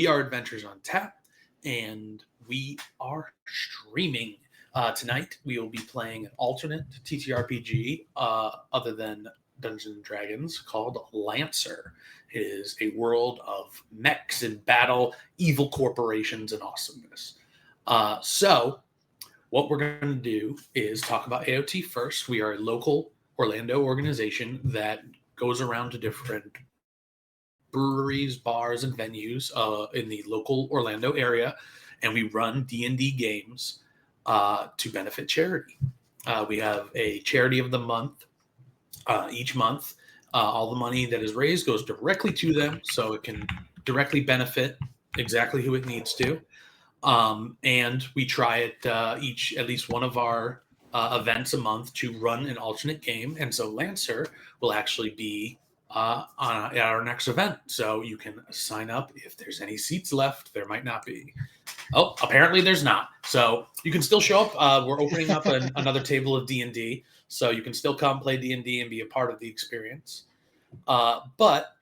We are Adventures on Tap, and we are streaming. Tonight, we will be playing an alternate TTRPG other than Dungeons and Dragons called Lancer. It is a world of mechs and battle, evil corporations, and awesomeness. So, what we're going to do is talk about AOT first. We are a local Orlando organization that goes around to different breweries, bars, and venues in the local Orlando area, and we run D&D games to benefit charity. We have a charity of the month each month. All the money that is raised goes directly to them, so it can directly benefit exactly who it needs to. And we try it at least one of our events a month to run an alternate game. And so Lancer will actually be at our next event. So you can sign up if there's any seats left. There might not be. Oh, apparently there's not. So you can still show up. We're opening up another table of D&D. So you can still come play D&D and be a part of the experience. But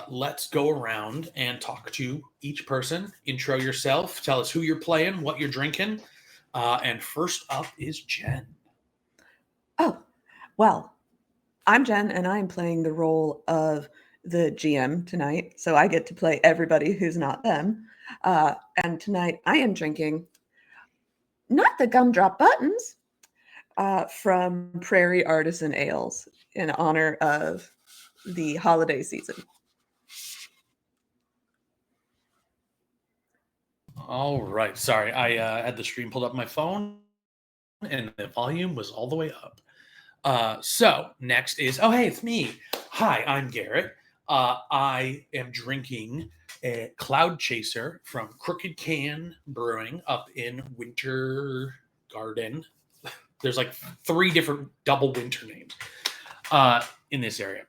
let's go around and talk to each person. Intro yourself. Tell us who you're playing, what you're drinking. And first up is Jen. Oh, well, I'm Jen, and I'm playing the role of the GM tonight. So I get to play everybody who's not them. And tonight I am drinking not the Gumdrop Buttons from Prairie Artisan Ales in honor of the holiday season. All right. Sorry, I had the stream pulled up on my phone, and the volume was all the way up. So next is, hey, it's me. Hi, I'm Garrett. I am drinking a Cloud Chaser from Crooked Can Brewing up in Winter Garden. There's like 3 different double winter names in this area.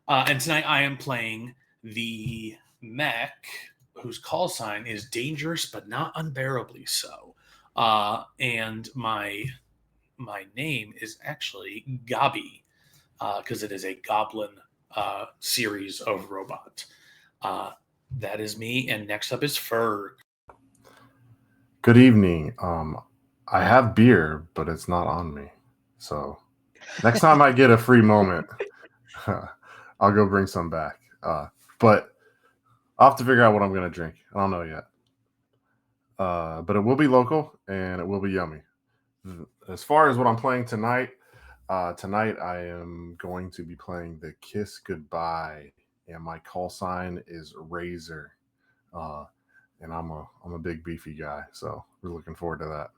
And tonight I am playing the mech whose call sign is dangerous but not unbearably so. And my name is actually Gabi, because it is a goblin series of robot. That is me, and next up is Ferg. Good evening. I have beer, but it's not on me. So next time I get a free moment, I'll go bring some back. But I'll have to figure out what I'm going to drink. I don't know yet. But it will be local, and it will be yummy. As far as what I'm playing tonight I am going to be playing the Kiss Goodbye, and my call sign is Razor. And I'm a big beefy guy, so we're looking forward to that.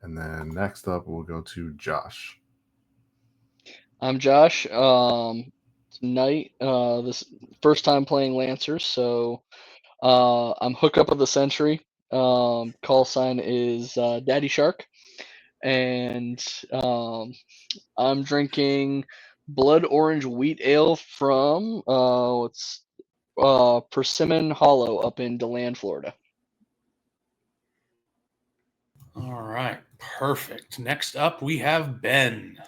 And then next up, we'll go to Josh. I'm Josh. Tonight, this first time playing Lancer, so I'm Hookup of the Century. Call sign is Daddy Shark, and I'm drinking Blood Orange Wheat Ale from Persimmon Hollow up in DeLand, Florida. All right, perfect. Next up, we have Ben.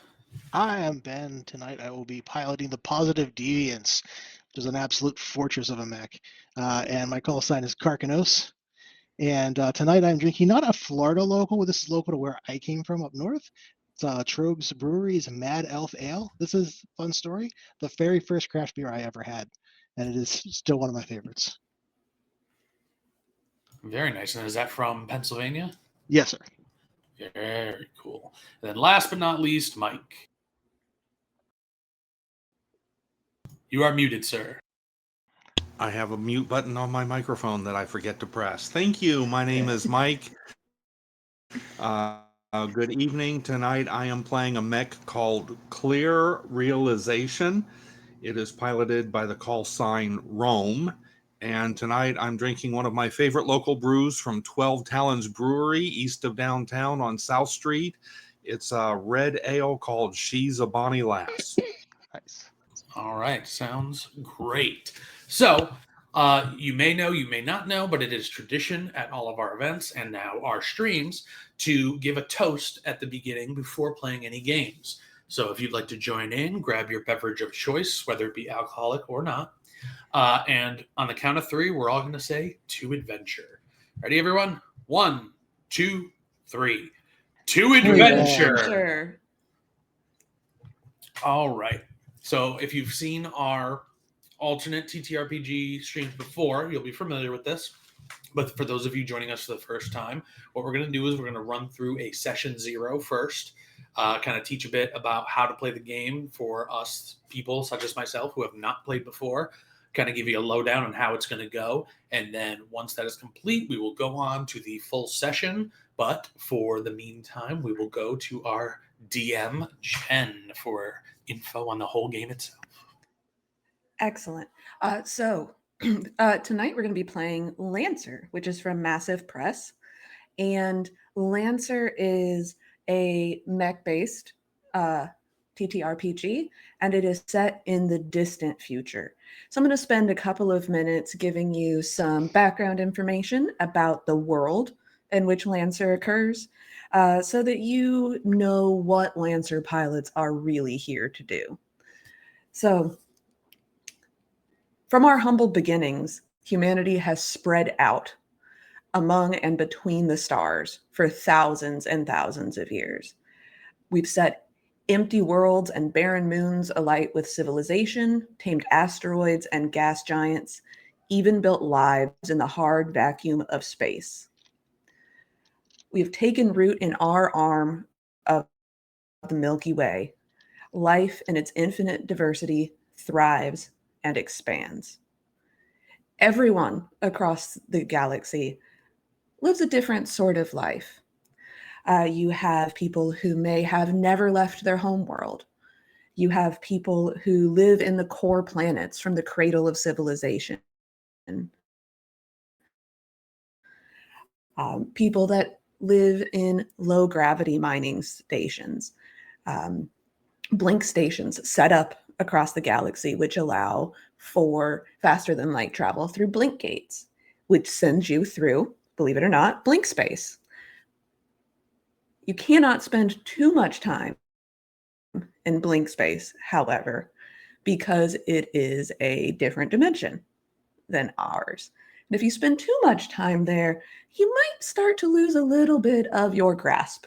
I am Ben. Tonight I will be piloting the Positive Deviants, which is an absolute fortress of a mech. And my call sign is Karkanos. And tonight I'm drinking not a Florida local, this is local to where I came from up north. It's Trogues Brewery's Mad Elf Ale. This is a fun story. The very first craft beer I ever had. And it is still one of my favorites. Very nice. And is that from Pennsylvania? Yes, sir. Very cool. And then last but not least, Mike. You are muted, sir. I have a mute button on my microphone that I forget to press. Thank you. My name is Mike. Good evening. Tonight I am playing a mech called Clear Realization. It is piloted by the call sign Rome. And tonight I'm drinking one of my favorite local brews from 12 Talons Brewery east of downtown on South Street. It's a red ale called She's a Bonnie Lass. Nice. All right. Sounds great. So you may know, you may not know, but it is tradition at all of our events and now our streams to give a toast at the beginning before playing any games. So if you'd like to join in, grab your beverage of choice, whether it be alcoholic or not, And on the count of 3, we're all going to say to adventure. Ready, everyone? 1, 2, 3. To adventure. Sure. All right. So if you've seen our alternate TTRPG streams before, you'll be familiar with this. But for those of you joining us for the first time, what we're going to do is we're going to run through a session 0 first, kind of teach a bit about how to play the game for us people such as myself who have not played before, kind of give you a lowdown on how it's going to go. And then once that is complete, we will go on to the full session. But for the meantime, we will go to our DM, Jen, for info on the whole game itself. Excellent. So tonight we're going to be playing Lancer, which is from Massif Press. And Lancer is a mech-based TTRPG, and it is set in the distant future. So I'm going to spend a couple of minutes giving you some background information about the world in which Lancer occurs, so that you know what Lancer pilots are really here to do. So, from our humble beginnings, humanity has spread out among and between the stars for thousands and thousands of years. We've set empty worlds and barren moons alight with civilization, tamed asteroids and gas giants, even built lives in the hard vacuum of space. We've taken root in our arm of the Milky Way. Life in its infinite diversity thrives and expands. Everyone across the galaxy lives a different sort of life. You have people who may have never left their home world. You have people who live in the core planets from the cradle of civilization. People that live in low gravity mining stations, blink stations set up across the galaxy, which allow for faster than light travel through blink gates, which sends you through, believe it or not, blink space. You cannot spend too much time in blink space, however, because it is a different dimension than ours. And if you spend too much time there, you might start to lose a little bit of your grasp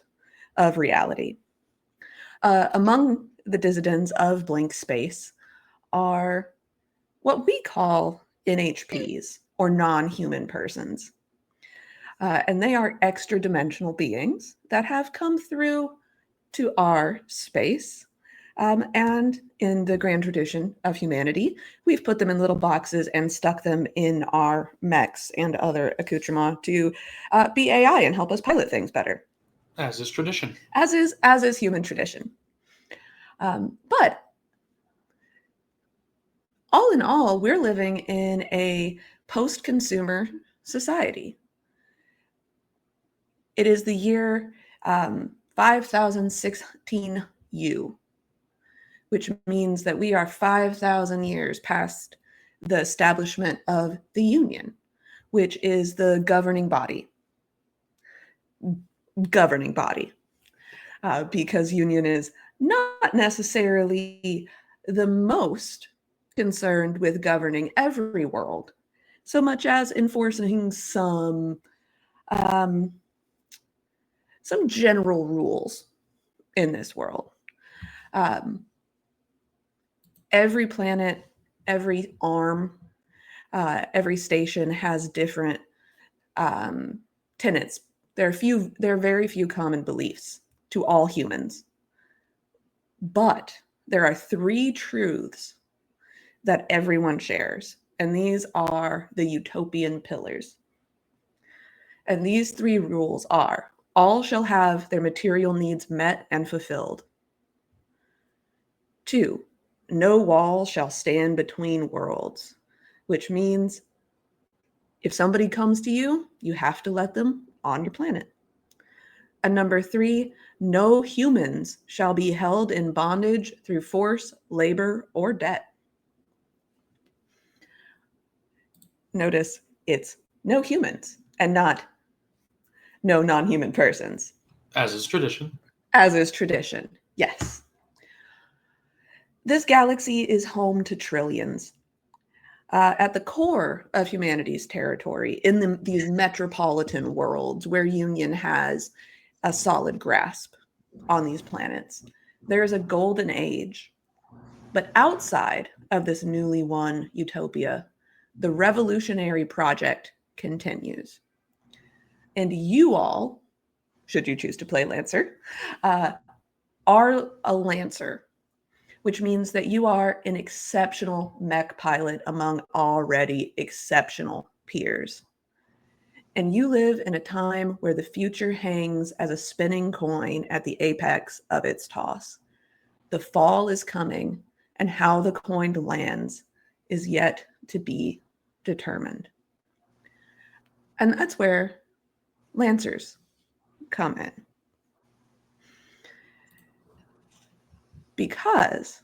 of reality. Among the dissidents of blink space are what we call NHPs, or non-human persons. And they are extra dimensional beings that have come through to our space. And in the grand tradition of humanity, we've put them in little boxes and stuck them in our mechs and other accoutrements to be AI and help us pilot things better. As is tradition. As is human tradition. But all in all, we're living in a post-consumer society. It is the year 5016 U, which means that we are 5,000 years past the establishment of the Union, which is the governing body. Because Union is not necessarily the most concerned with governing every world, so much as enforcing some general rules in this world. Every planet, every arm, every station has different tenets. There are very few common beliefs to all humans. But there are 3 truths that everyone shares, and these are the utopian pillars. And these 3 rules are: all shall have their material needs met and fulfilled. 2, no wall shall stand between worlds, which means if somebody comes to you, you have to let them on your planet. And number 3, no humans shall be held in bondage through force, labor, or debt. Notice it's no humans and not no non-human persons. As is tradition. As is tradition, yes. This galaxy is home to trillions. at the core of humanity's territory in these metropolitan worlds where Union has a solid grasp on these planets, there is a golden age. But outside of this newly won utopia, the revolutionary project continues. And you all, should you choose to play Lancer, are a Lancer, which means that you are an exceptional mech pilot among already exceptional peers. And you live in a time where the future hangs as a spinning coin at the apex of its toss. The fall is coming, and how the coin lands is yet to be determined. And that's where Lancers come in. Because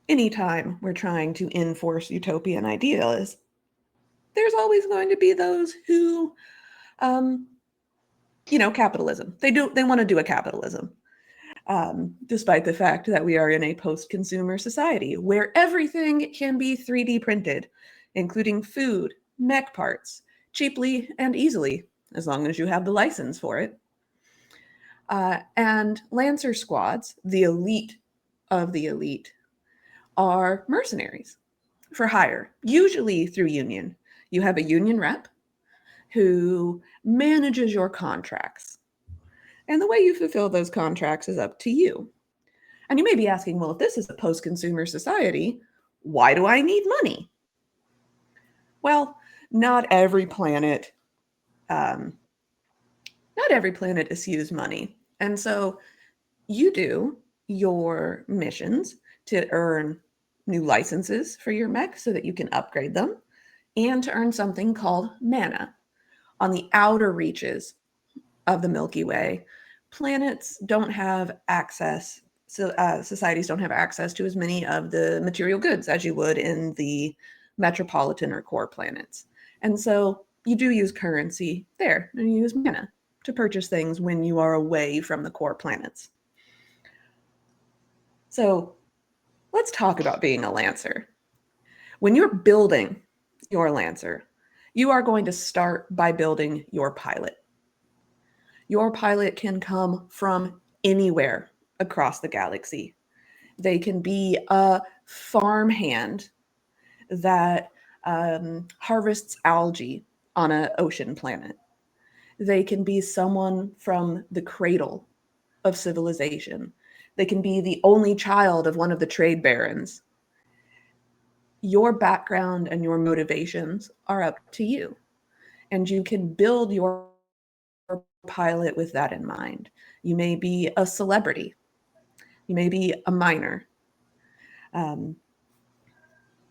anytime we're trying to enforce utopian ideas, there's always going to be those who, capitalism. They want to do a capitalism. Despite the fact that we are in a post-consumer society where everything can be 3D printed, including food, mech parts, cheaply and easily, as long as you have the license for it. And Lancer squads, the elite of the elite, are mercenaries for hire, usually through union. You have a union rep who manages your contracts. And the way you fulfill those contracts is up to you. And you may be asking, well, if this is a post-consumer society, why do I need money? Well, not every planet eschews money. And so you do your missions to earn new licenses for your mech so that you can upgrade them, and to earn something called mana. On the outer reaches of the Milky Way, planets don't have access, societies don't have access to as many of the material goods as you would in the metropolitan or core planets. And so you do use currency there, and you use mana to purchase things when you are away from the core planets. So let's talk about being a Lancer. When you're building your Lancer, you are going to start by building your pilot. Your pilot can come from anywhere across the galaxy. They can be a farmhand that harvests algae on an ocean planet. They can be someone from the cradle of civilization. They can be the only child of one of the trade barons. Your background and your motivations are up to you. And you can build your pilot with that in mind. You may be a celebrity. You may be a miner.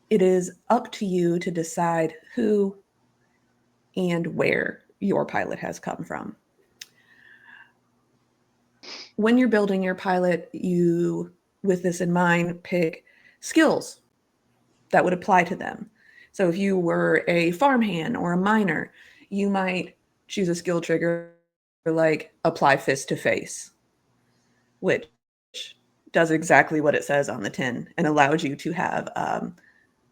It is up to you to decide who and where your pilot has come from. When you're building your pilot, you, with this in mind, pick skills that would apply to them. So if you were a farmhand or a miner, you might choose a skill trigger like apply fist to face, which does exactly what it says on the tin and allows you to have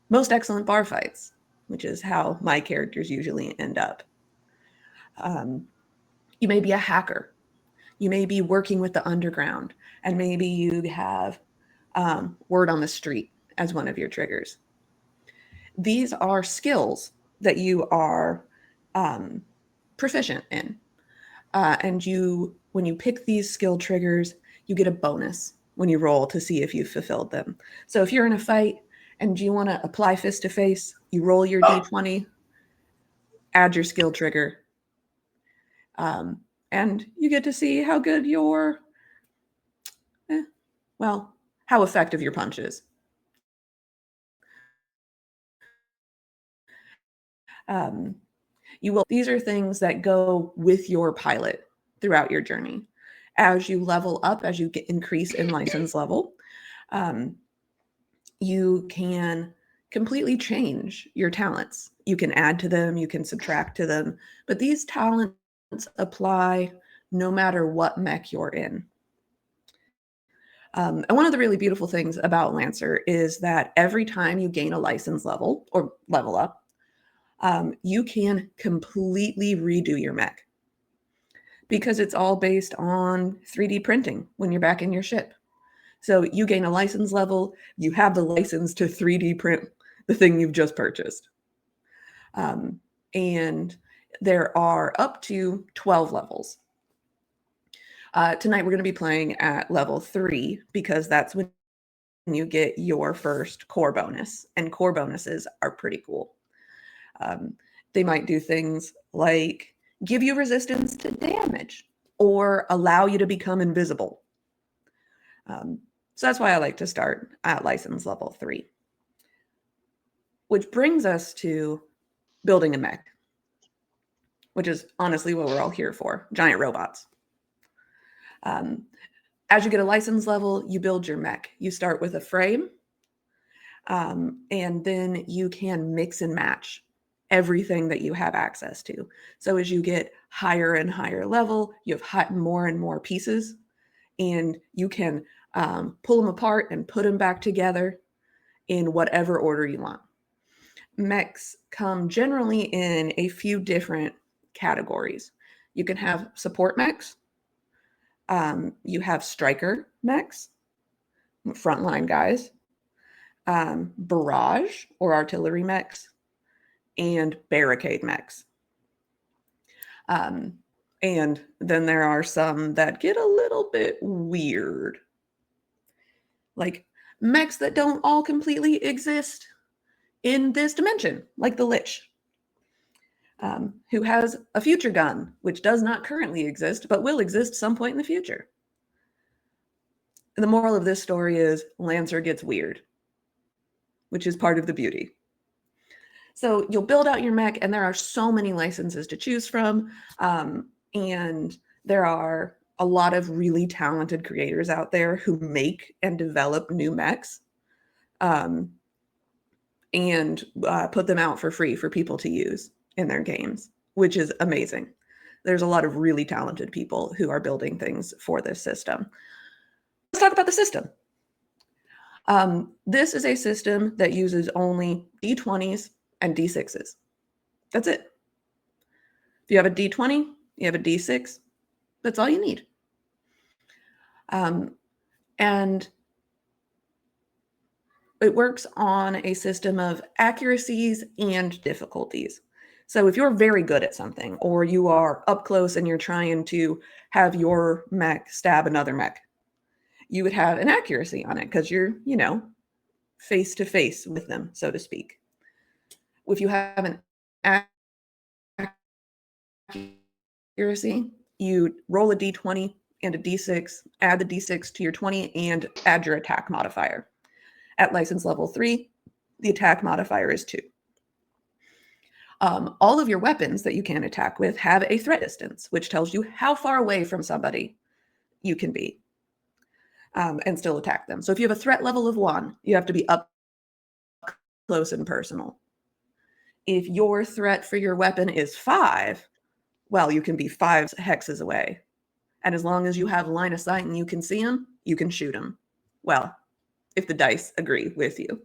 most excellent bar fights, which is how my characters usually end up. You may be a hacker. You may be working with the underground, and maybe you have word on the street as one of your triggers. These are skills that you are proficient in. And when you pick these skill triggers, you get a bonus when you roll to see if you've fulfilled them. So if you're in a fight and you want to apply fist to face, you roll your D20, add your skill trigger, and you get to see how good how effective your punch is. These are things that go with your pilot throughout your journey. As you level up, as you increase in license level, you can completely change your talents. You can add to them, you can subtract to them, but these talents apply no matter what mech you're in. And one of the really beautiful things about Lancer is that every time you gain a license level or level up, you can completely redo your mech because it's all based on 3D printing when you're back in your ship. So you gain a license level, you have the license to 3D print the thing you've just purchased. And there are up to 12 levels. Tonight we're going to be playing at level 3 because that's when you get your first core bonus, and core bonuses are pretty cool. They might do things like give you resistance to damage or allow you to become invisible. So that's why I like to start at license level 3. Which brings us to building a mech, which is honestly what we're all here for, giant robots. As you get a license level, you build your mech. You start with a frame, and then you can mix and match everything that you have access to. So as you get higher and higher level, you have more and more pieces, and you can pull them apart and put them back together in whatever order you want. Mechs come generally in a few different categories. You can have support mechs. You have striker mechs, frontline guys, barrage or artillery mechs, and barricade mechs. And then there are some that get a little bit weird, like mechs that don't all completely exist in this dimension, like the Lich, who has a future gun, which does not currently exist, but will exist some point in the future. And the moral of this story is Lancer gets weird, which is part of the beauty. So you'll build out your mech, and there are so many licenses to choose from. And there are a lot of really talented creators out there who make and develop new mechs and put them out for free for people to use in their games, which is amazing. There's a lot of really talented people who are building things for this system. Let's talk about the system. This is a system that uses only D20s and D6s. That's it. If you have a D20, you have a D6. That's all you need. And it works on a system of accuracies and difficulties. So if you're very good at something, or you are up close and you're trying to have your mech stab another mech, you would have an accuracy on it because you're, face to face with them, so to speak. If you have an accuracy, you roll a D20 and a D6, add the D6 to your 20, and add your attack modifier. At license level 3, the attack modifier is 2. All of your weapons that you can attack with have a threat distance, which tells you how far away from somebody you can be and still attack them. So if you have a threat level of 1, you have to be up close and personal. If your threat for your weapon is 5, well, you can be 5 hexes away. And as long as you have line of sight and you can see them, you can shoot them. Well, if the dice agree with you.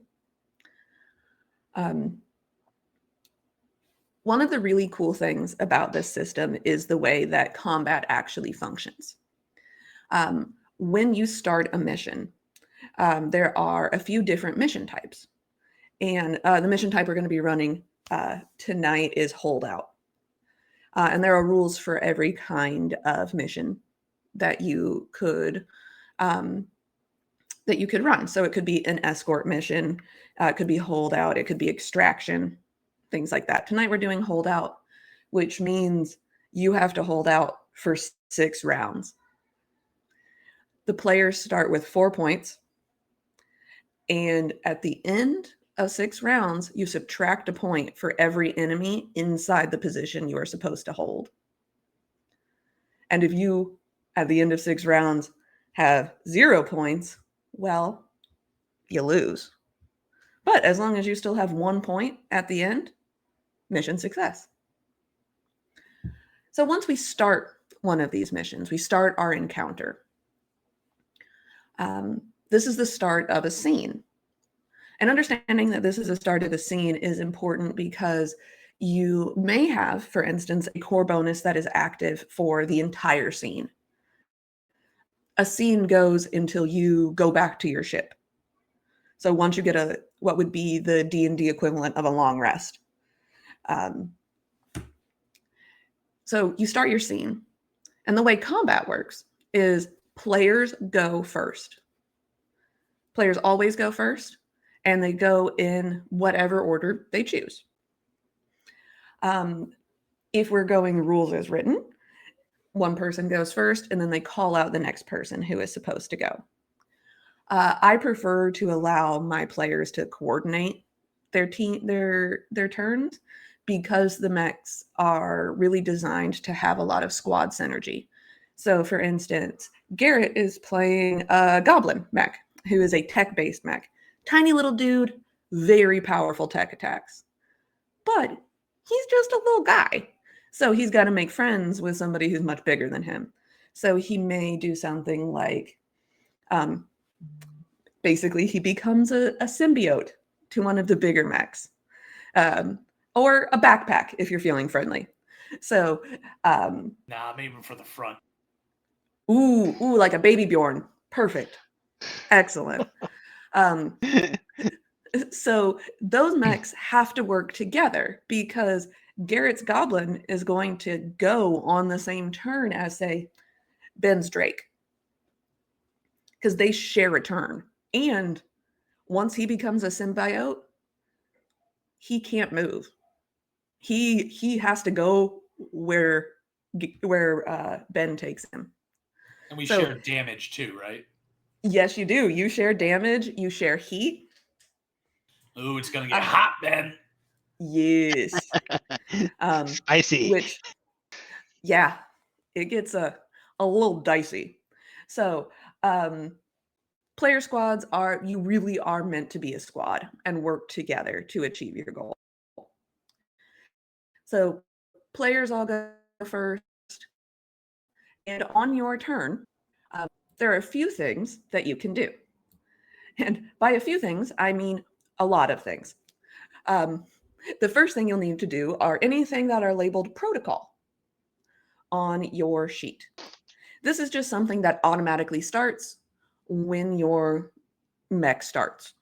One of the really cool things about this system is the way that combat actually functions. When you start a mission, there are a few different mission types. And the mission type we're going to be running tonight is Holdout. And there are rules for every kind of mission that you could run. So it could be an escort mission, it could be Holdout, it could be Extraction, things like that. Tonight we're doing Holdout, which means you have to hold out for 6 rounds. The players start with 4 points, and at the end of 6 rounds, you subtract a point for every enemy inside the position you are supposed to hold. And if you, at the end of 6 rounds, have 0 points, well, you lose. But as long as you still have 1 point at the end, mission success. So once we start one of these missions, we start our encounter. This is the start of a scene. And understanding that this is the start of a scene is important because you may have, for instance, a core bonus that is active for the entire scene. A scene goes until you go back to your ship. So once you get what would be the D&D equivalent of a long rest. So you start your scene. And the way combat works is players go first. Players always go first, and they go in whatever order they choose. If we're going rules as written, one person goes first, and then they call out the next person who is supposed to go. I prefer to allow my players to coordinate their turns because the mechs are really designed to have a lot of squad synergy. So, for instance, Garrett is playing a goblin mech who is a tech-based mech. Tiny little dude, very powerful tech attacks. But he's just a little guy. So he's got to make friends with somebody who's much bigger than him. So he may do something like, basically, he becomes a symbiote to one of the bigger mechs. Or a backpack if you're feeling friendly. So, Nah, maybe for the front. Ooh, like a baby Bjorn. Perfect. Excellent. So those mechs have to work together because Garrett's goblin is going to go on the same turn as, say, Ben's Drake. Because they share a turn. And once he becomes a symbiote, he can't move. He has to go where Ben takes him. And we share damage too, right? Yes, you do. You share damage. You share heat. Ooh, it's gonna get hot, Ben. Yes. Spicy. Which, yeah, it gets a little dicey. So, player squads you really are meant to be a squad and work together to achieve your goal. So, players all go first, and on your turn, there are a few things that you can do. And by a few things, I mean a lot of things. The first thing you'll need to do are anything that are labeled protocol on your sheet. This is just something that automatically starts when your mech starts.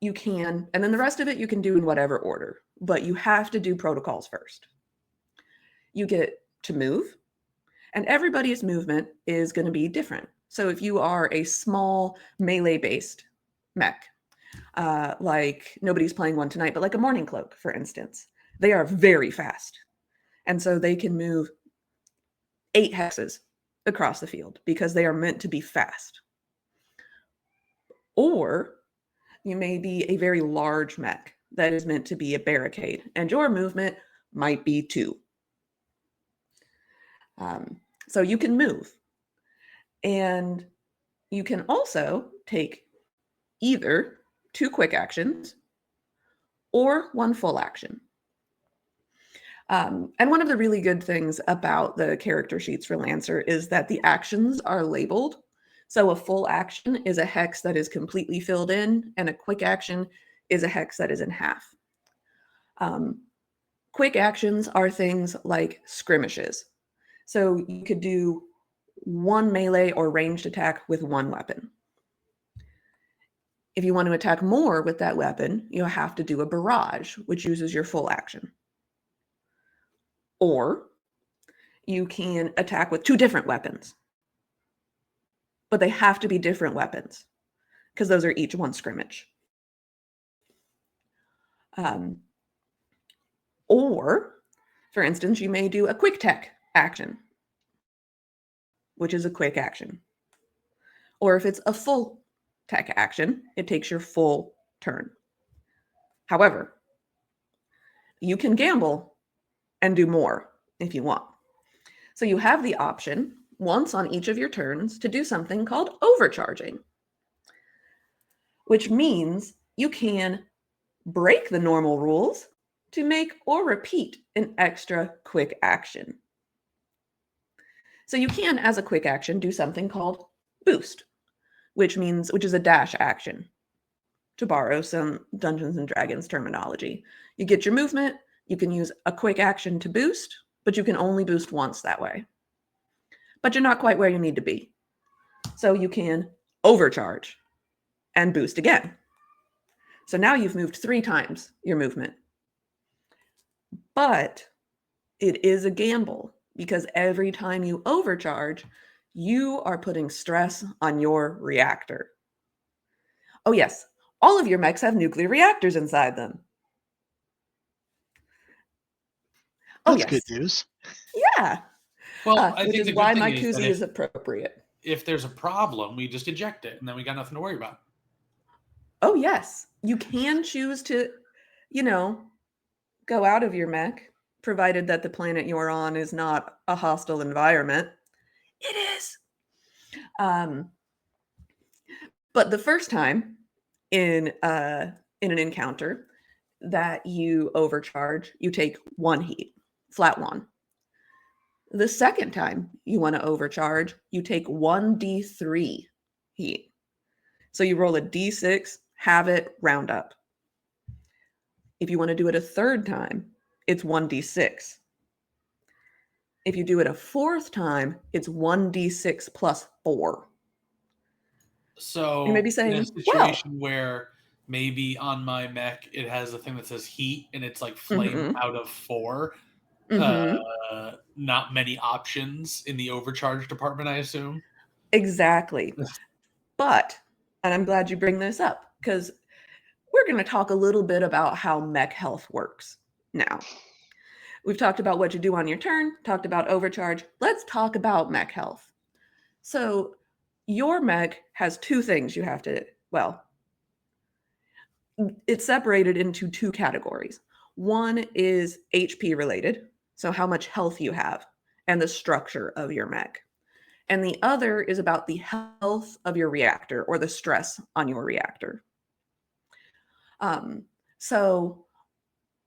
You can, and then the rest of it you can do in whatever order, but you have to do protocols first. You get to move, and everybody's movement is going to be different. So if you are a small melee-based mech, like nobody's playing one tonight, but like a Morning Cloak, for instance, they are very fast. And so they can move 8 hexes across the field because they are meant to be fast. Or you may be a very large mech that is meant to be a barricade, and your movement might be 2. So you can move. And you can also take either 2 quick actions or 1 full action. And one of the really good things about the character sheets for Lancer is that the actions are labeled. So a full action is a hex that is completely filled in, and a quick action is a hex that is in half. Quick actions are things like skirmishes. So you could do 1 melee or ranged attack with 1 weapon. If you want to attack more with that weapon, you have to do a barrage, which uses your full action. Or you can attack with 2 different weapons. But they have to be different weapons because those are each 1 scrimmage. Or, for instance, you may do a quick tech action, which is a quick action. Or if it's a full tech action, it takes your full turn. However, you can gamble and do more if you want. So you have the option once on each of your turns to do something called overcharging, which means you can break the normal rules to make or repeat an extra quick action. So you can, as a quick action, do something called boost, which is a dash action, to borrow some Dungeons and Dragons terminology. You get your movement, you can use a quick action to boost, but you can only boost once that way. But you're not quite where you need to be. So you can overcharge and boost again. So now you've moved 3 times your movement. But it is a gamble because every time you overcharge, you are putting stress on your reactor. Oh, yes, all of your mechs have nuclear reactors inside them. Oh, That's yes. good news. Yeah. Well, I which think is the good why thing my is that koozie is appropriate. if there's a problem, we just eject it, and then we got nothing to worry about. Oh, yes. You can choose to, go out of your mech, provided that the planet you're on is not a hostile environment. It is. But the first time in an encounter that you overcharge, you take 1 heat, flat 1. The second time you want to overcharge, you take 1d3 heat. So you roll a d6, have it, round up. If you want to do it a third time, it's 1d6. If you do it a fourth time, it's 1d6 plus 4. So You may be saying, in a situation where maybe on my mech it has a thing that says heat and it's like flame out of 4, not many options in the overcharge department, I assume. Exactly. But, and I'm glad you bring this up, because we're going to talk a little bit about how mech health works now. We've talked about what you do on your turn, talked about overcharge. Let's talk about mech health. So your mech has 2 things you have to, it's separated into 2 categories. One is HP related, so how much health you have and the structure of your mech. And the other is about the health of your reactor or the stress on your reactor. So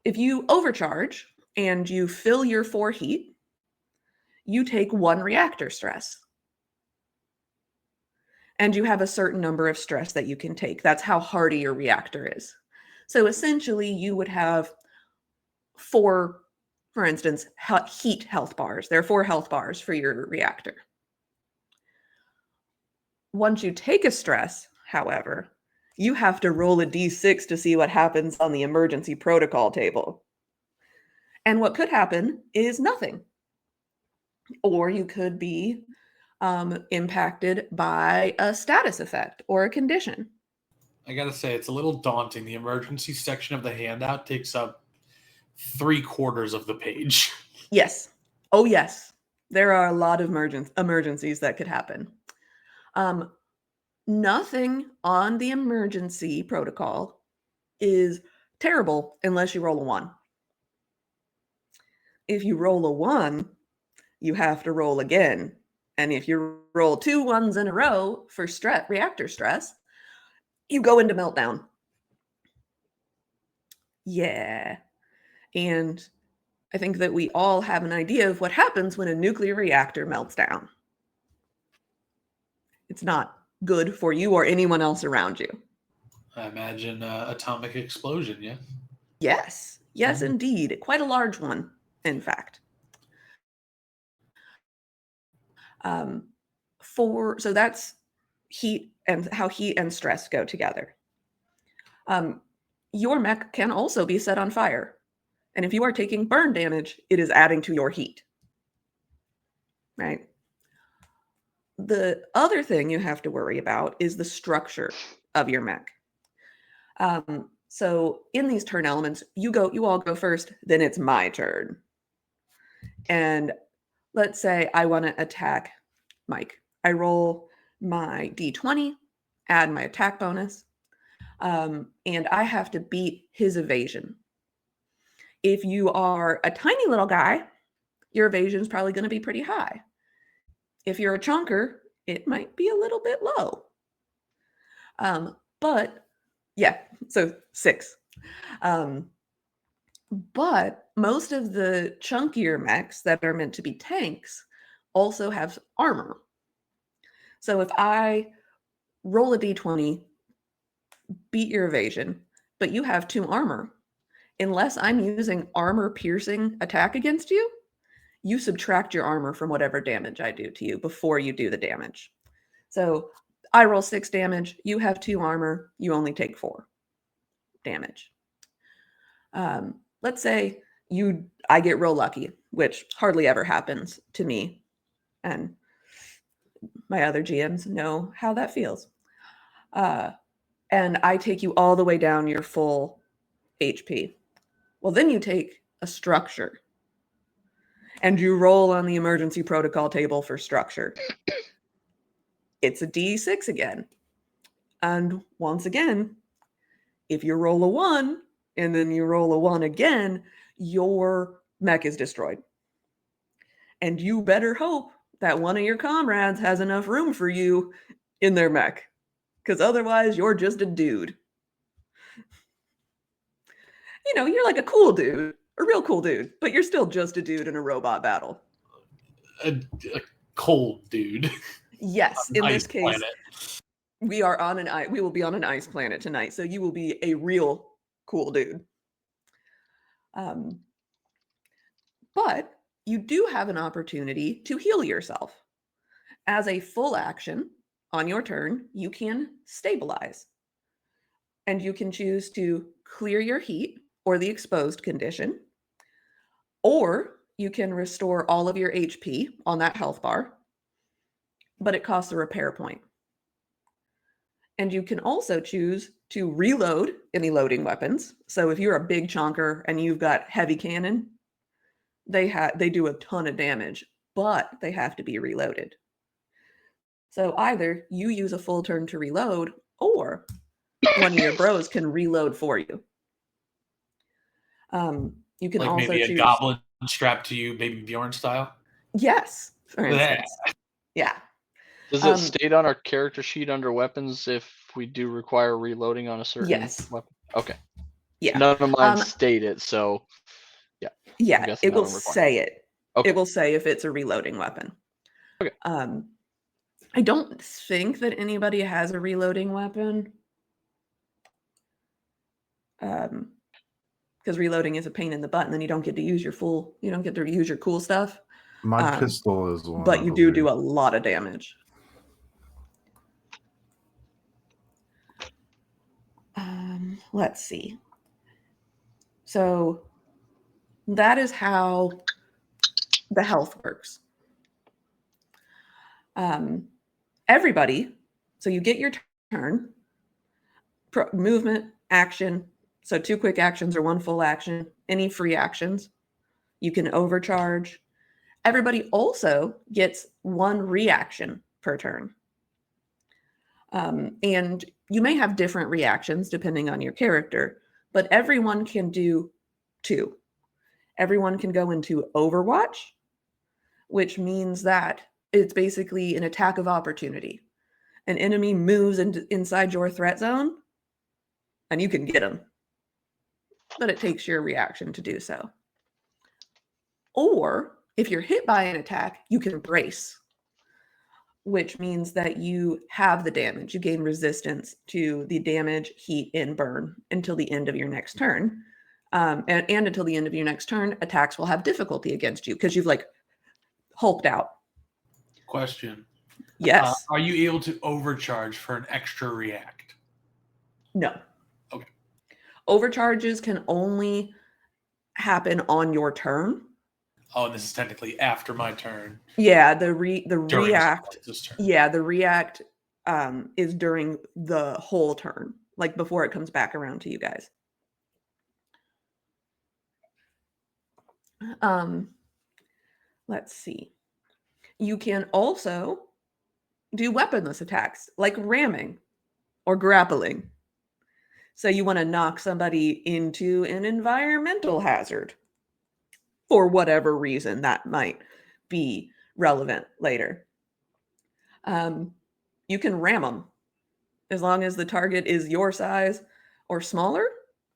if you overcharge and you fill your 4 heat, you take 1 reactor stress. And you have a certain number of stress that you can take. That's how hardy your reactor is. So essentially, you would have 4, for instance, heat health bars. There are 4 health bars for your reactor. Once you take a stress, however, you have to roll a d6 to see what happens on the emergency protocol table. And what could happen is nothing. Or you could be impacted by a status effect or a condition. I gotta say, it's a little daunting. The emergency section of the handout takes up 3/4 of the page. Yes. Oh, yes. There are a lot of emergencies that could happen. Nothing on the emergency protocol is terrible unless you roll a 1. If you roll a 1, you have to roll again. And if you roll 2 1s in a row for reactor stress, you go into meltdown. Yeah. And I think that we all have an idea of what happens when a nuclear reactor melts down. It's not good for you or anyone else around you. I imagine atomic explosion, yeah? Yes. Yes, indeed. Quite a large one, in fact. So that's heat and how heat and stress go together. Your mech can also be set on fire. And if you are taking burn damage, it is adding to your heat. Right? The other thing you have to worry about is the structure of your mech. So in these turn elements, you all go first, then it's my turn. And let's say I want to attack Mike. I roll my d20, add my attack bonus, and I have to beat his evasion. If you are a tiny little guy, your evasion is probably going to be pretty high. If you're a chunker, it might be a little bit low. But yeah, so 6. But most of the chunkier mechs that are meant to be tanks also have armor. So if I roll a d20, beat your evasion, but you have 2 armor. Unless I'm using armor piercing attack against you, you subtract your armor from whatever damage I do to you before you do the damage. So I roll 6 damage, you have 2 armor, you only take 4 damage. Let's say I get real lucky, which hardly ever happens to me, and my other GMs know how that feels. And I take you all the way down your full HP. Well, then you take a structure and you roll on the emergency protocol table for structure. It's a D6 again. And once again, if you roll a 1 and then you roll a 1 again, your mech is destroyed. And you better hope that one of your comrades has enough room for you in their mech, because otherwise you're just a dude. You know, you're like a cool dude, a real cool dude, but you're still just a dude in a robot battle. A cold dude. Yes, On in an this ice case, planet. we will be on an ice planet tonight, so you will be a real cool dude. But you do have an opportunity to heal yourself. As a full action on your turn, you can stabilize. And you can choose to clear your heat or the exposed condition, or you can restore all of your HP on that health bar, but it costs a repair point. And you can also choose to reload any loading weapons. So if you're a big chonker and you've got heavy cannon, they do a ton of damage, but they have to be reloaded. So either you use a full turn to reload, or one of your bros can reload for you. You can Like also maybe a choose goblin strapped to you, Baby Bjorn style. yes, for Yeah. instance. Yeah. Does it state on our character sheet under weapons if we do require reloading on a certain Yes. weapon? Okay. Yeah. None of mine state it, so I'm Yeah, guessing it will that'll require. say it. Okay. It will say if it's a reloading weapon. Okay. I don't think that anybody has a reloading weapon. Because reloading is a pain in the butt, and then you don't get to use your cool stuff. My pistol is one. But I you do believe. a lot of damage. Let's see. So that is how the health works. Everybody, so you get your turn, movement, action. So 2 quick actions or 1 full action, any free actions. You can overcharge. Everybody also gets 1 reaction per turn. And you may have different reactions depending on your character, but everyone can do 2. Everyone can go into Overwatch, which means that it's basically an attack of opportunity. An enemy moves inside your threat zone, and you can get them. But it takes your reaction to do so. Or if you're hit by an attack, you can brace, which means that you have the damage. You gain resistance to the damage, heat, and burn until the end of your next turn. And until the end of your next turn, attacks will have difficulty against you because you've hulked out. Question. Yes. Are you able to overcharge for an extra react? No. Okay. Overcharges can only happen on your turn. Oh, and this is technically after my turn. Yeah, the react. Turn. Yeah, the react is during the whole turn, before it comes back around to you guys. Let's see. You can also do weaponless attacks like ramming or grappling. So you want to knock somebody into an environmental hazard for whatever reason that might be relevant later. You can ram them as long as the target is your size or smaller,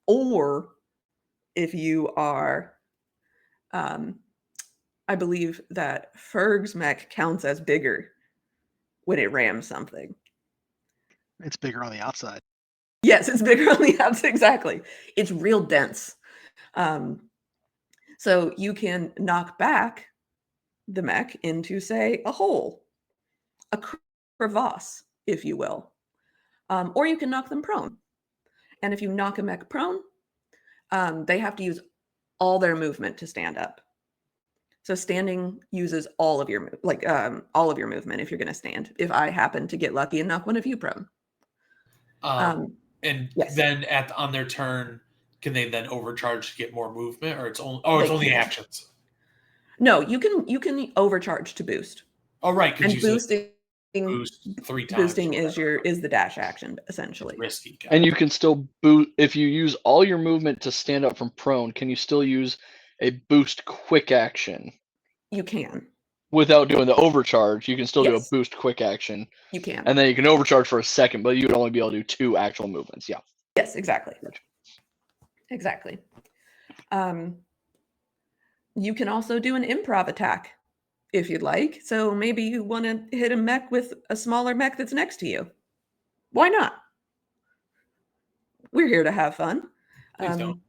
or if you are, I believe that Ferg's mech counts as bigger when it rams something. It's bigger on the outside. Yes, it's bigger on the outside. Exactly. It's real dense. So you can knock back the mech into, say, a hole, a crevasse, if you will. Or you can knock them prone. And if you knock a mech prone, they have to use all their movement to stand up. So standing uses all of your all of your movement if you're going to stand. If I happen to get lucky and knock one of you prone. And yes. then on their turn, can they then overcharge to get more movement, or it's only it's only can. actions? No, you can overcharge to boost. Oh, right, because And you boosting boost 3 times. Boosting is the dash action essentially. It's risky. And you can still boost if you use all your movement to stand up from prone. Can you still use a boost quick action? You can. Without doing the overcharge, you can still do a Yes. boost quick action. You can. And then you can overcharge for a second, but you would only be able to do 2 actual movements. Yeah. Yes, exactly. Exactly. You can also do an improv attack if you'd like. So maybe you want to hit a mech with a smaller mech that's next to you. Why not? We're here to have fun. Please don't.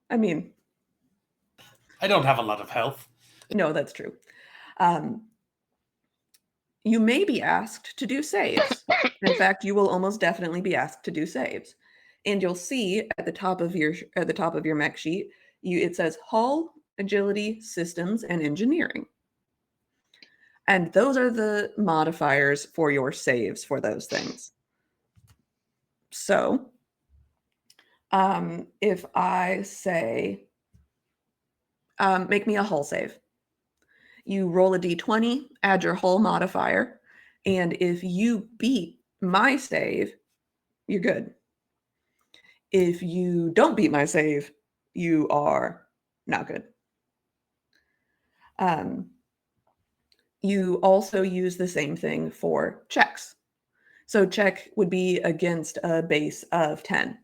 I mean, I don't have a lot of health. No, that's true. You may be asked to do saves. In fact, you will almost definitely be asked to do saves. And you'll see at the top of your mech sheet, it says Hull, Agility, Systems, and Engineering. And those are the modifiers for your saves for those things. So, if I say, make me a hull save, you roll a d20, add your hull modifier, and if you beat my save, you're good. If you don't beat my save, you are not good. You also use the same thing for checks. So check would be against a base of 10.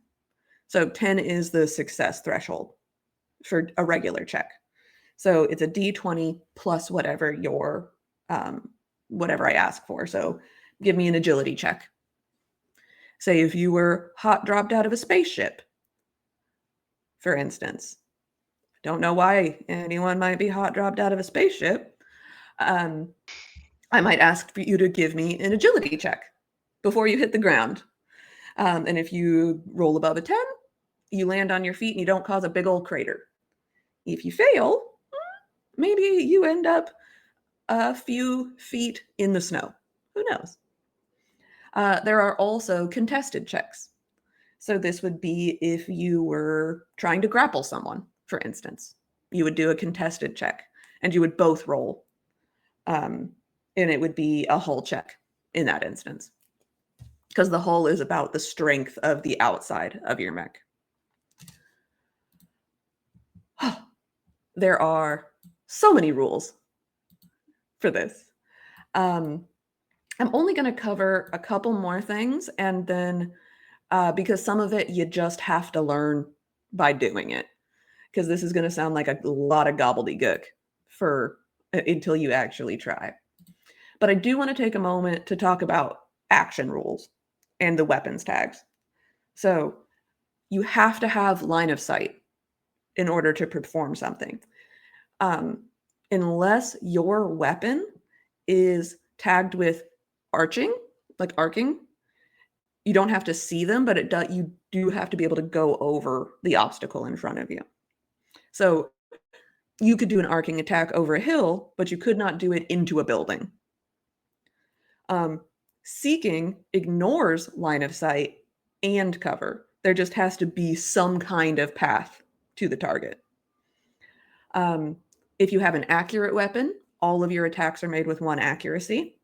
So 10 is the success threshold for a regular check. So it's a d20 plus whatever whatever I ask for. So give me an agility check. Say if you were hot dropped out of a spaceship, for instance. Don't know why anyone might be hot dropped out of a spaceship. I might ask for you to give me an agility check before you hit the ground. And if you roll above a 10, you land on your feet and you don't cause a big old crater. If you fail, maybe you end up a few feet in the snow. Who knows? There are also contested checks. So this would be if you were trying to grapple someone, for instance. You would do a contested check and you would both roll. And it would be a hull check in that instance. Because the hull is about the strength of the outside of your mech. There are so many rules for this. I'm only going to cover a couple more things, and then because some of it you just have to learn by doing it, because this is going to sound like a lot of gobbledygook until you actually try. But I do want to take a moment to talk about action rules and the weapons tags. So you have to have line of sight in order to perform something. Unless your weapon is tagged with arcing, you don't have to see them, but you do have to be able to go over the obstacle in front of you. So you could do an arcing attack over a hill, but you could not do it into a building. Seeking ignores line of sight and cover. There just has to be some kind of path to the target. If you have an accurate weapon, all of your attacks are made with 1 accuracy.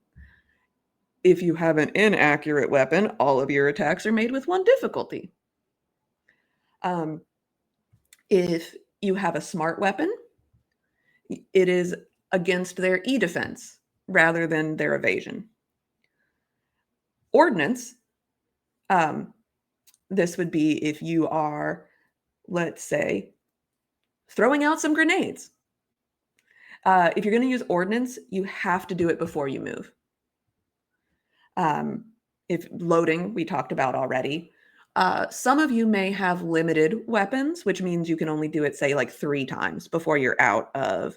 If you have an inaccurate weapon, all of your attacks are made with 1 difficulty. If you have a smart weapon, it is against their e-defense rather than their evasion. Ordnance, this would be if you are, let's say, throwing out some grenades. If you're going to use ordnance, you have to do it before you move. if loading, we talked about already. Some of you may have limited weapons, which means you can only do it, say, like 3 times before you're out of,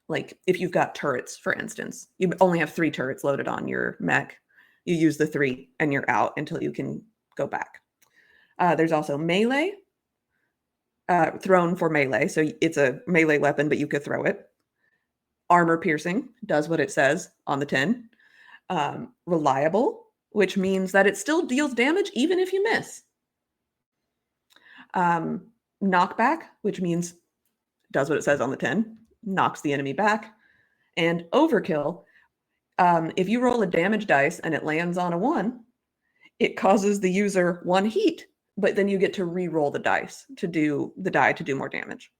like if you've got turrets, for instance, you only have 3 turrets loaded on your mech. You use the 3 and you're out until you can go back. There's also melee, thrown for melee. So it's a melee weapon, but you could throw it. Armor piercing does what it says on the tin. Reliable, which means that it still deals damage even if you miss. Knockback, which means does what it says on the tin, knocks the enemy back. And overkill, if you roll a damage dice and it lands on a 1, it causes the user 1 heat, but then you get to re-roll the dice to do more damage.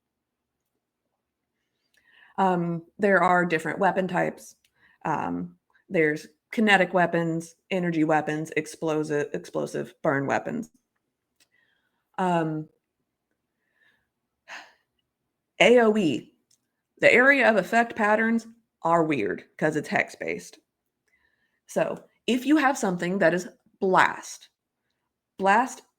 There are different weapon types. There's kinetic weapons, energy weapons, explosive burn weapons. AoE, the area of effect patterns are weird because it's hex-based. So if you have something that is blast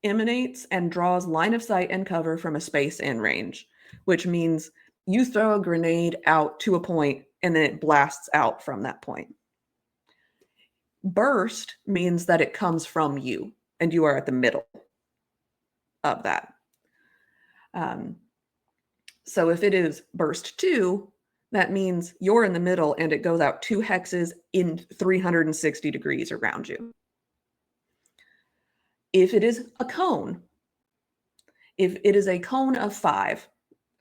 emanates and draws line of sight and cover from a space in range, which means you throw a grenade out to a point and then it blasts out from that point. Burst means that it comes from you and you are at the middle of that. So if it is burst 2, that means you're in the middle and it goes out 2 hexes in 360 degrees around you. If it is a cone, if it is a cone of 5,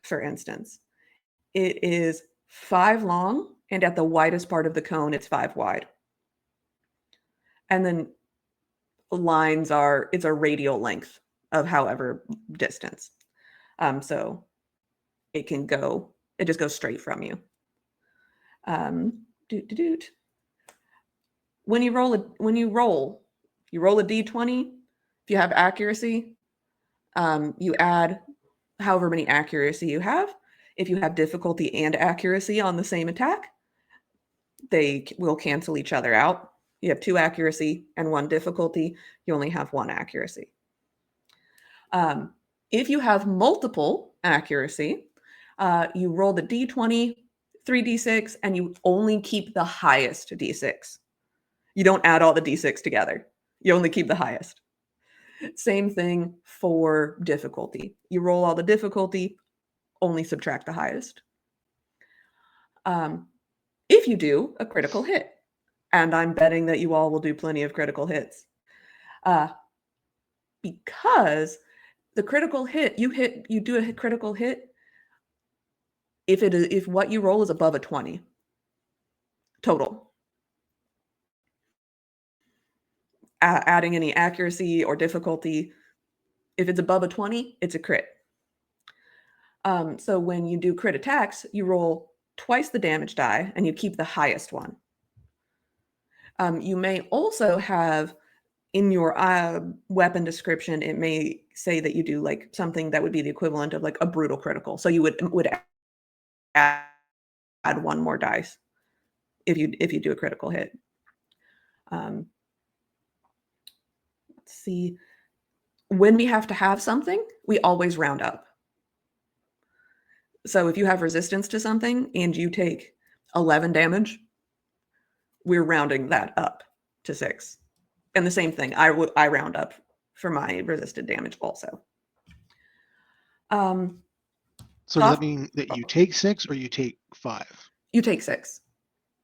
for instance, it is 5 long, and at the widest part of the cone, it's 5 wide. And then lines it's a radial length of however distance. So it just goes straight from you. When you roll a d20. If you have accuracy, you add however many accuracy you have. If you have difficulty and accuracy on the same attack, they will cancel each other out. You have 2 accuracy and 1 difficulty. You only have 1 accuracy. If you have multiple accuracy, you roll the d20, 3d6, and you only keep the highest d6. You don't add all the d6 together. You only keep the highest. Same thing for difficulty. You roll all the difficulty, only subtract the highest. If you do a critical hit, and I'm betting that you all will do plenty of critical hits, because the critical hit, you do a critical hit if what you roll is above a 20 total. Adding any accuracy or difficulty, if it's above a 20, it's a crit. So when you do crit attacks, you roll twice the damage die and you keep the highest one. You may also have in your weapon description, it may say that you do like something that would be the equivalent of like a brutal critical. So you would add 1 more dice if you do a critical hit. Let's see. When we have to have something, we always round up. So if you have resistance to something and you take 11 damage, we're rounding that up to 6. And the same thing, I round up for my resisted damage also. So does that mean that you take 6 or you take 5? You take 6.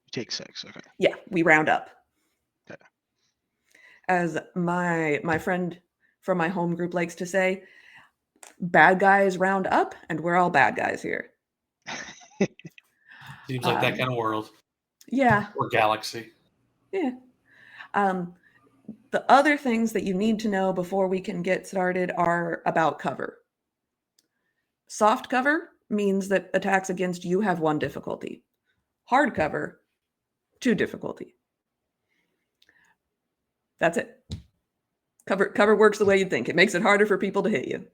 You take 6, okay. Yeah, we round up. Okay. As my friend from my home group likes to say, bad guys round up, and we're all bad guys here. Seems like that kind of world. Yeah. Or galaxy. Yeah. The other things that you need to know before we can get started are about cover. Soft cover means that attacks against you have 1 difficulty. Hard cover, 2 difficulty. That's it. Cover works the way you'd think. It makes it harder for people to hit you.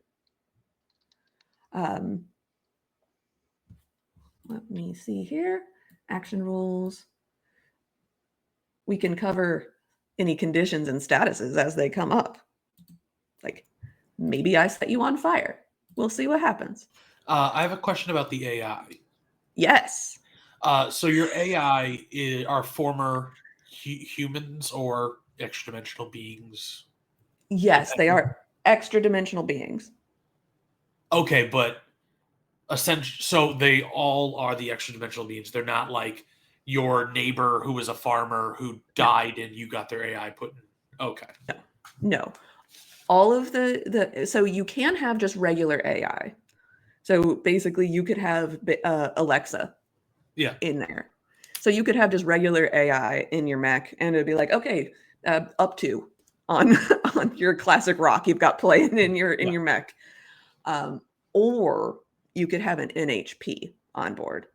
Let me see here. Action rules. we can cover any conditions and statuses as they come up. Like, maybe I set you on fire. We'll see what happens. I have a question about the AI. Yes. So your AI are former humans or extra-dimensional beings? Yes, they are extra dimensional beings. Okay, but essentially, so they all are the extra-dimensional beings. They're not like your neighbor who was a farmer who died and you got their AI put in. Okay. No. All of so you can have just regular AI. So basically you could have Alexa in there. So you could have just regular AI in your mech and it'd be like, okay, up to on on your classic rock you've got playing in your mech. Or you could have an NHP on board,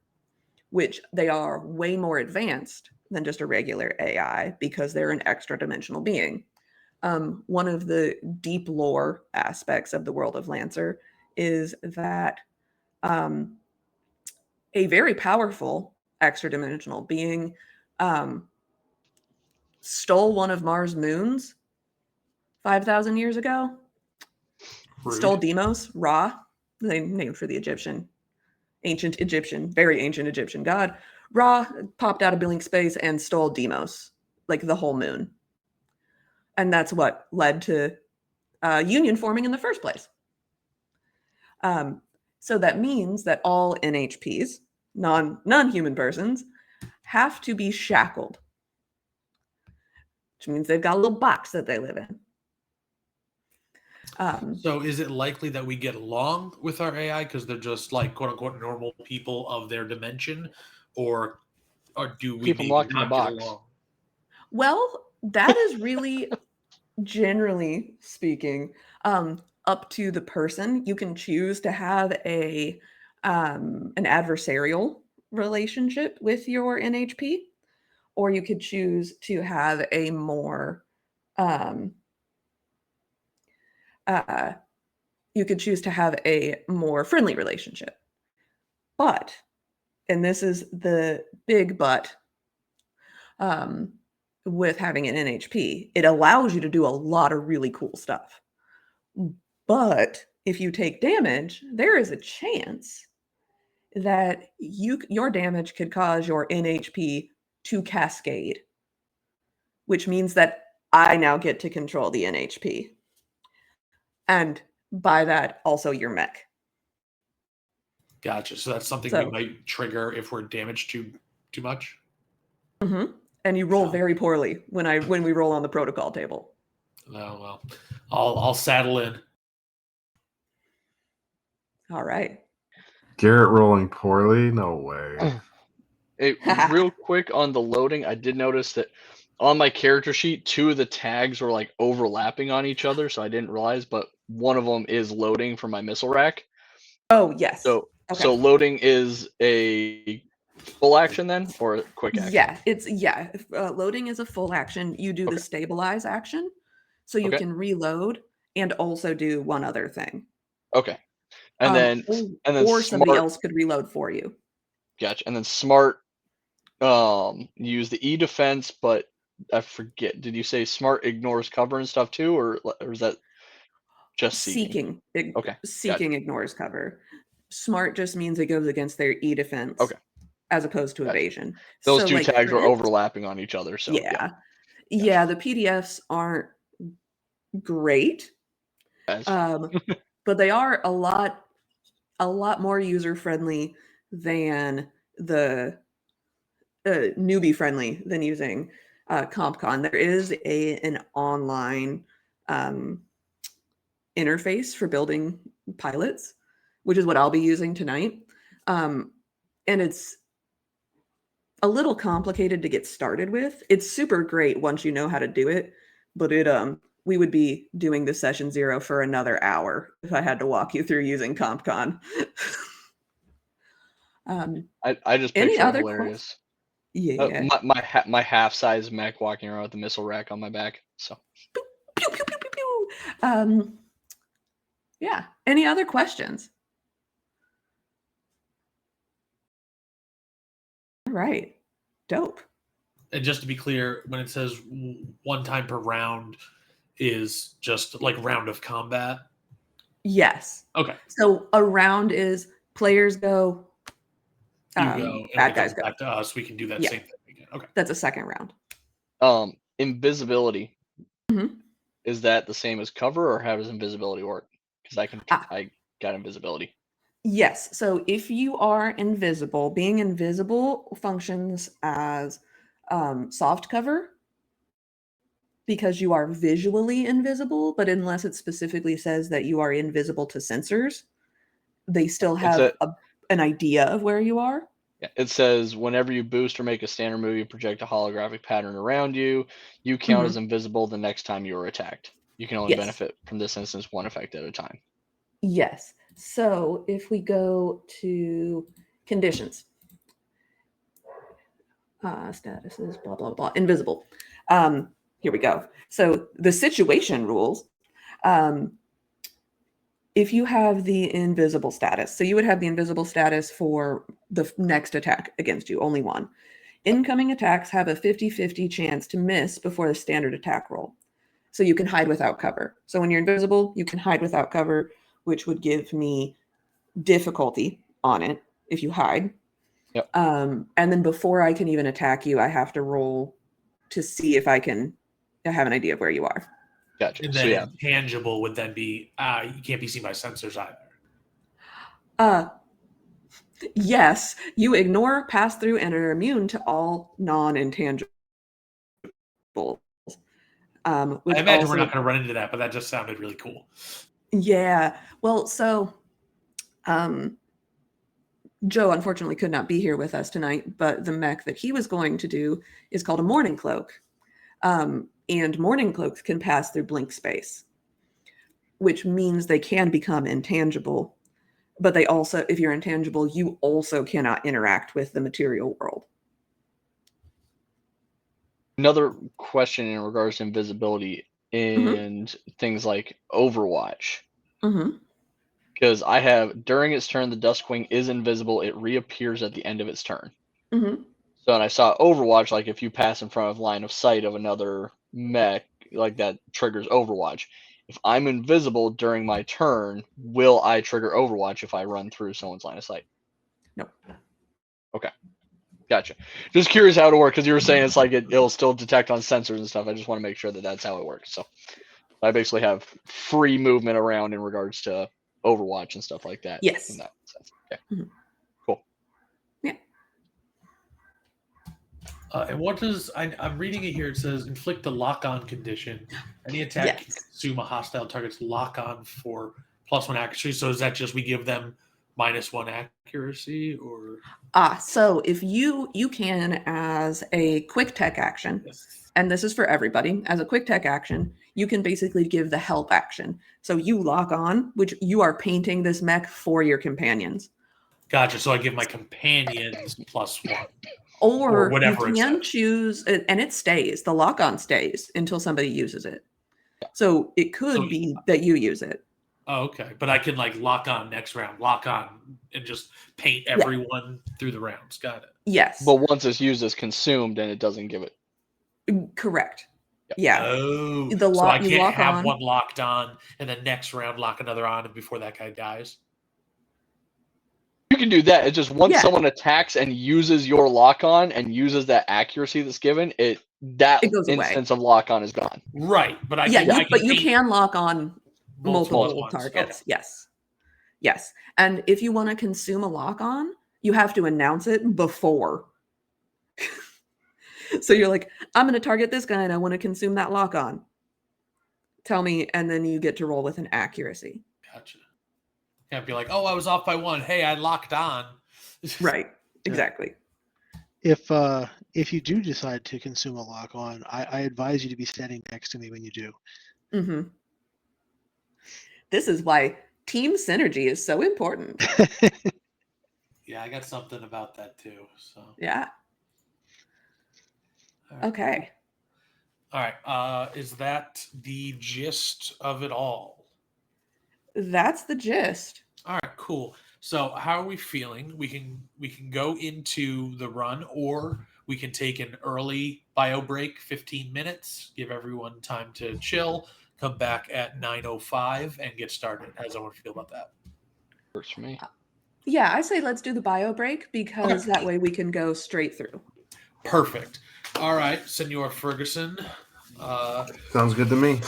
which they are way more advanced than just a regular AI because they're an extra dimensional being. One of the deep lore aspects of the world of Lancer is that a very powerful extra dimensional being stole one of Mars' moons 5,000 years ago. Rude. Stole Deimos, Ra, the name for the ancient Egyptian, very ancient Egyptian god. Ra popped out of blank space and stole Deimos, like the whole moon. And that's what led to Union forming in the first place. So that means that all NHPs, non-human persons, have to be shackled, which means they've got a little box that they live in. So is it likely that we get along with our AI because they're just like quote unquote normal people of their dimension, or do we Keep them maybe locked in the not get box. along? Well, that is really, generally speaking, up to the person. You can choose to have an adversarial relationship with your NHP, or you could choose to have a more friendly relationship. But, and this is the big but, with having an NHP, it allows you to do a lot of really cool stuff. But if you take damage, there is a chance that your damage could cause your NHP to cascade, which means that I now get to control the NHP. And by that, also your mech. Gotcha. So that's something we might trigger if we're damaged too much. Mm-hmm. And you roll very poorly when we roll on the protocol table. Oh well, I'll saddle in. All right. Garrett rolling poorly? No way. Hey, real quick on the loading, I did notice that on my character sheet, 2 of the tags were like overlapping on each other, so I didn't realize, but one of them is loading for my missile rack. Oh, yes. So Okay. so loading is a full action then, or a quick action? Loading is a full action. You do the Okay. stabilize action, so you Okay. can reload and also do one other thing. Okay. And then or somebody smart, else could reload for you. gotcha. And then smart, use the E defense, but I forget. Did you say smart ignores cover and stuff too, or is that just seeking? Okay. Seeking ignores cover. Smart just means it goes against their E defense. Okay. As opposed to Gotcha. evasion. Those so, two like, tags were crit, overlapping on each other. So yeah. Yeah, the PDFs aren't great. But they are a lot more user friendly than the newbie friendly than using CompCon. There is an online interface for building pilots, which is what I'll be using tonight. And it's a little complicated to get started with. It's super great once you know how to do it, but we would be doing the session 0 for another hour if I had to walk you through using CompCon. I just any picture it other hilarious. Yeah. My half size mech walking around with the missile rack on my back. So Pew, pew, pew, pew, pew. Yeah. Any other questions? All right. Dope. And just to be clear, when it says 1 time per round is just like round of combat? Yes. Okay. So a round is players go, You go, and bad it guys comes go. back to us. We can do that Yeah. same thing again. Okay. That's a second round. Invisibility. Mhm. Is that the same as cover, or how does invisibility work? Because I got invisibility. Yes. So if you are invisible, being invisible functions as soft cover because you are visually invisible, but unless it specifically says that you are invisible to sensors, they still have an idea of where you are. Yeah, it says whenever you boost or make a standard move, you project a holographic pattern around you. You count as invisible the next time you are attacked. You can only benefit from this instance 1 effect at a time. Yes. So if we go to conditions, statuses, blah, blah, blah, invisible. Here we go. So the situation rules, if you have the invisible status, so you would have the invisible status for the next attack against you, only one. Incoming attacks have a 50-50 chance to miss before the standard attack roll. So you can hide without cover. So when you're invisible, you can hide without cover, which would give me difficulty on it if you hide. Yep. And then before I can even attack you, I have to roll to see if I have an idea of where you are. Gotcha. And So then intangible would then be you can't be seen by sensors either. Yes, you ignore, pass through, and are immune to all non-intangibles. I imagine we're not going to run into that, but that just sounded really cool. Yeah. Well, so Joe unfortunately could not be here with us tonight, but the mech that he was going to do is called a Morning Cloak. And Morning Cloaks can pass through blink space, which means they can become intangible. But they also, if you're intangible, you also cannot interact with the material world. Another question in regards to invisibility and things like Overwatch. Because I have, during its turn, the Duskwing is invisible. It reappears at the end of its turn. So, and I saw Overwatch, like if you pass in front of line of sight of another mech, like that triggers Overwatch. If I'm invisible during my turn, will I trigger Overwatch if I run through someone's line of sight? No. Okay. Gotcha. Just curious how it works, because you were saying it's like it'll still detect on sensors and stuff. I just want to make sure that that's how it works. So I basically have free movement around in regards to Overwatch and stuff like that. Yes. In that sense. Okay. Cool. Yeah. And what does I'm reading it here? It says inflict a lock-on condition. Any attack can consume a hostile target's lock-on for +1 accuracy. So is that just we give them -1 accuracy, or? So if you can, as a quick tech action, and this is for everybody, as a quick tech action, you can basically give the help action. So you lock on, which you are painting this mech for your companions. Gotcha. So I give my companions +1. Or whatever you can choose, and it stays. The lock-on stays until somebody uses it. So it could be that you use it. Oh, okay. But I can like lock on next round, lock on, and just paint everyone through the rounds. Got it. Yes. But once it's used as consumed, and it doesn't give it. Correct. Yeah. Oh, so I can't have one locked on and then next round lock another on before that guy dies? You can do that. It's just once someone attacks and uses your lock on and uses that accuracy that's given, it goes instance away. Of lock on is gone. Right, but you can lock on multiple targets. Okay. Yes. And if you want to consume a lock on, you have to announce it before. So you're like, I'm going to target this guy and I want to consume that lock on. Tell me, and then you get to roll with an accuracy. Gotcha. Can't be like, oh, I was off by 1. Hey, I locked on. Right. Exactly. If you do decide to consume a lock on, I advise you to be standing next to me when you do. This is why team synergy is so important. Yeah, I got something about that too. So yeah. Right. Okay. All right. Is that the gist of it all? That's the gist. All right, cool. So how are we feeling? We can go into the run, or we can take an early bio break, 15 minutes, give everyone time to chill, come back at 9:05 and get started. How does everyone feel about that? Works for me. Yeah, I say let's do the bio break because that way we can go straight through. Perfect. All right, Senor Ferguson. Sounds good to me.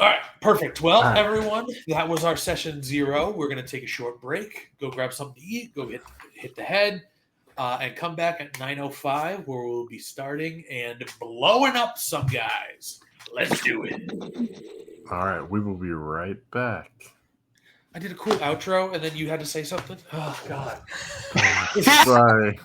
All right, perfect. Well, All right. everyone, that was our session 0. We're going to take a short break, go grab something to eat, go hit the head, and come back at 9:05 where we'll be starting and blowing up some guys. Let's do it. All right, we will be right back. I did a cool outro, and then you had to say something. Oh, God. Sorry.